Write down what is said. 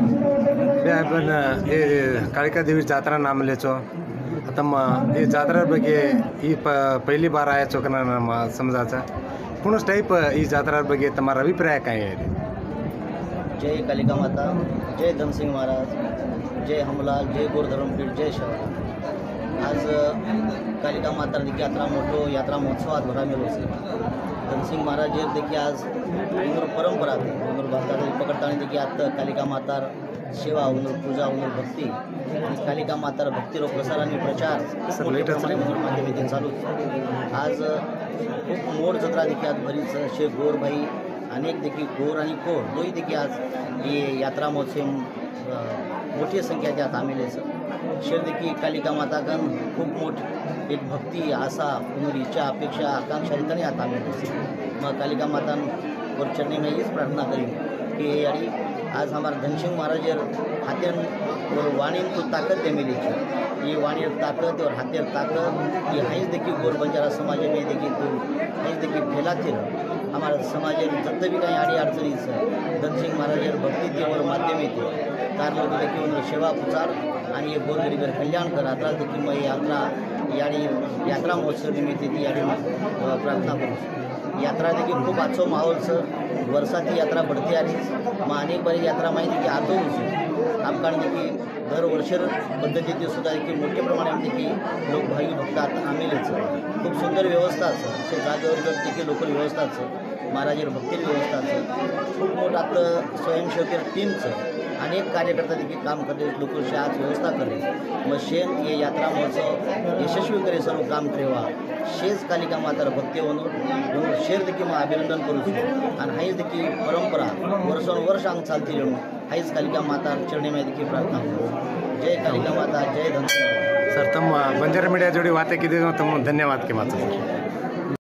पण कालिका देवी जात्रा नाम लेचो आता ये जात्रा ಬಗ್ಗೆ ಈ पहिली बार आयाचो का ನಮ್ಮ समाजाचा पुनः टाइप ಈ जात्रा ಬಗ್ಗೆ तुम्हारा अभिप्राय काय आहे? जय कालिका माता, जय धनसिंग महाराज, जय हमलाल, जय गोरधर्मपीठ, जय शहर. आज कालिका माता देखील यात्रा महोत्सवात भरामेलो असे. धनसिंग महाराज देखील आज उंदूर परंपरा उंदूर भारतात पकडताना देखील आता कालिका माता सेवा उंदूर पूजा उंदूर भक्ती आणि कालिका माता भक्तीरो प्रसार आणि प्रचार उंदूर माध्यमातून चालू. आज खूप मोड जत्रा देखील आज बरीच शे गोरभाई अनेक देखील गोर आणि कोर दोही देखील आज ही यात्रा महोत्सव मोठी संख्या त्यात आमेले शेर देखील कालिका मातागण खूप मोठी एक भक्ती आशा पुनर इच्छा अपेक्षा आकांक्षा रितने आता आमेले मग कालिका मातांवर चरणी में हीच प्रार्थना करी की आणि आज हमारा धनसिंग महाराज हाथेर और वाणी तो ताकत दे मिली ये वाणी ताकत और हाथेर ताकत ये हाईज देखिए गोर बंजारा समाज में देखिए तो हाईज देखिए फैलाते हमारा समाज जत भी काही आडी अडचणी धनसिंग महाराज भक्ती और माध्यम येते तार लोक देखील सेवा प्रचार आणि हे गोरगरीबर कल्याण करा आता देखील मग यात्रा महोत्सव निमित्त ती प्रार्थना करू. यात्रा देखील खूप आजचो माहोलचं वर्षात ही यात्रा बढ़ती आली मग अनेक बरी यात्रा माहिती की आतो आपकान देखील दर वर्ष पद्धतीने सुद्धा देखील मोठ्या प्रमाणात देखील लोक भाई भक्तात आमेलेच खूप सुंदर व्यवस्था असे जागेवर जर देखील लोकल व्यवस्था महाराज भक्तीर व्यवस्था खूप मोठं आता स्वयंसेवक टीमचं अनेक कार्यकर्ता देखील काम करते लोकांशी आज व्यवस्था करे मग शेन ये यात्रा महोत्सव यशस्वी करे सर्व काम ठेवा शेज कालिका माता भक्ती म्हणून शेर देखील मग अभिनंदन करू आणि हाईच देखील परंपरा वर्षानुवर्ष अंग चालती म्हणून हाईच कालिका माता चरणीमध्ये देखील प्रार्थना करू. जय कालिका माता, जय धनसिंग. सर तम बंजारा मीडिया जोड़ी बातें की तम धन्यवाद के माता सर.